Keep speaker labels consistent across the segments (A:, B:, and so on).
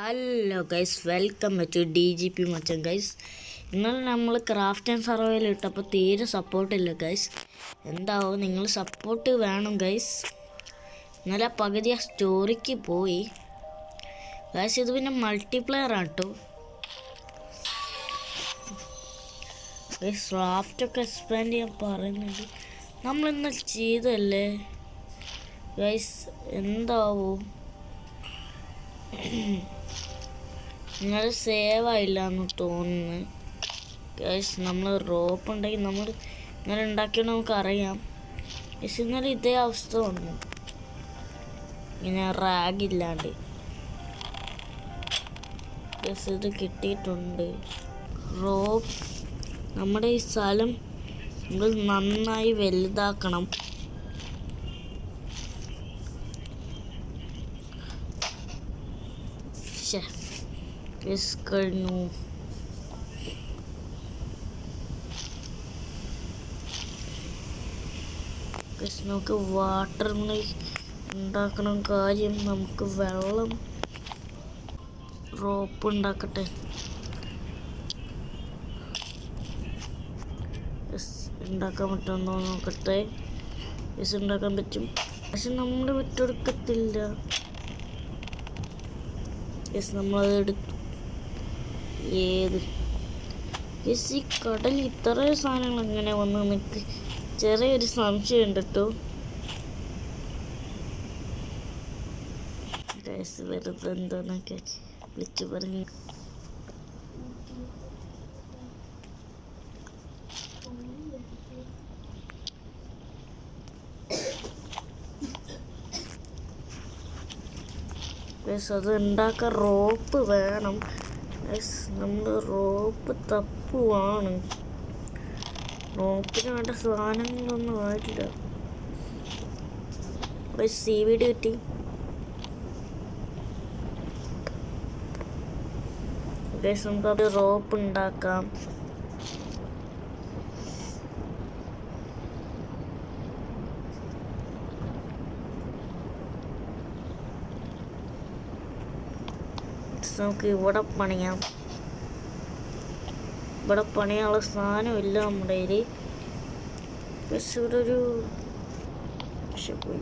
A: Hello guys, welcome to DGP മച്ചൻ guys. ഇന്നലെ നമ്മൾ ക്രാഫ്റ്റ് ആൻഡ് സർവൈവൽ ഇട്ടപ്പോൾ തീരെ സപ്പോർട്ടില്ല ഗൈസ്. എന്താവും, നിങ്ങൾ സപ്പോർട്ട് വേണം ഗൈസ്. ഇന്നലെ പകുതി ആ സ്റ്റോറിക്ക് പോയി ഗൈസ്. ഇത് പിന്നെ മൾട്ടിപ്ലെയർ ആണ് കേട്ടോ ഗൈസ്. ക്രാഫ്റ്റൊക്കെ എക്സ്പാൻഡ് ചെയ്യാൻ പറയുന്നുണ്ട്. നമ്മളിന്ന് ചെയ്തല്ലേ ഗൈസ്. എന്താവും, ഇന്നലെ സേവ് ആയില്ല എന്ന് തോന്നുന്നു ഗൈസ്. നമ്മൾ റോപ്പ് ഉണ്ടെങ്കിൽ നമ്മൾ ഇങ്ങനെ ഉണ്ടാക്കിയത് നമുക്കറിയാം ഗൈസ്. ഇന്നലെ ഇതേ അവസ്ഥ വന്നു, ഇങ്ങനെ റാഗില്ലാണ്ട് ഗൈസ്. ഇത് കിട്ടിയിട്ടുണ്ട് റോപ്പ്. നമ്മുടെ ഈ സ്ഥലം നമ്മൾ നന്നായി വലുതാക്കണം. കഴിഞ്ഞു നമുക്ക് വാട്ടറിന് ഉണ്ടാക്കണം കാര്യം. നമുക്ക് വെള്ളം റോപ്പ് ഉണ്ടാക്കട്ടെ. ഉണ്ടാക്കാൻ പറ്റുമെന്നോ നോക്കട്ടെ. ഉണ്ടാക്കാൻ പറ്റും, പക്ഷെ നമ്മൾ വിട്ടെടുക്കത്തില്ല. നമ്മളത് എടുത്തു. ഏത് ഈ കടൽ ഇത്ര സാധനങ്ങൾ എങ്ങനെ വന്ന് എനിക്ക് ചെറിയൊരു സംശയം ഉണ്ട് കേട്ടോ. വെറുതെ എന്താന്നൊക്കെ വിളിച്ചു പറഞ്ഞു. അത് ഉണ്ടാക്കാൻ റോപ്പ് വേണം. നമ്മൾ റോപ്പ് തപ്പുവാണ്. റോപ്പിന് വേണ്ട സാധനങ്ങളൊന്നും ആയിട്ടില്ല. CVD കിട്ടി. നമുക്കത് റോപ്പ് ഉണ്ടാക്കാം. നമുക്ക് ഇവിടെ പണിയാം. ഇവിടെ പണിയാനുള്ള സാധനമില്ല നമ്മുടെ കയ്യിൽ. പക്ഷെ ഇവിടെ ഒരു പോയി.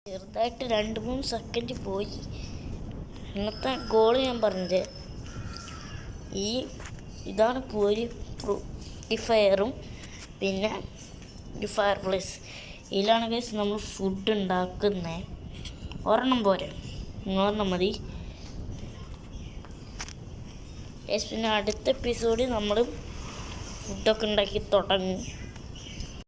A: ചെറുതായിട്ട് 2-3 സെക്കൻഡ് പോയി. ഇന്നത്തെ ഗോള് ഞാൻ പറഞ്ഞത് ഇതാണ്. പ്യൂരിഫയറും പിന്നെ ഒരു ഫയർ പ്ലേസ്. ഇതിലാണ് ഗൈസ് നമ്മൾ ഫുഡ് ഉണ്ടാക്കുന്നത്. ഒരെണ്ണം പോരെ, 1 മതി ഗൈസ്. പിന്നെ അടുത്ത എപ്പിസോഡിൽ നമ്മൾ ഫുഡൊക്കെ ഉണ്ടാക്കി തുടങ്ങും.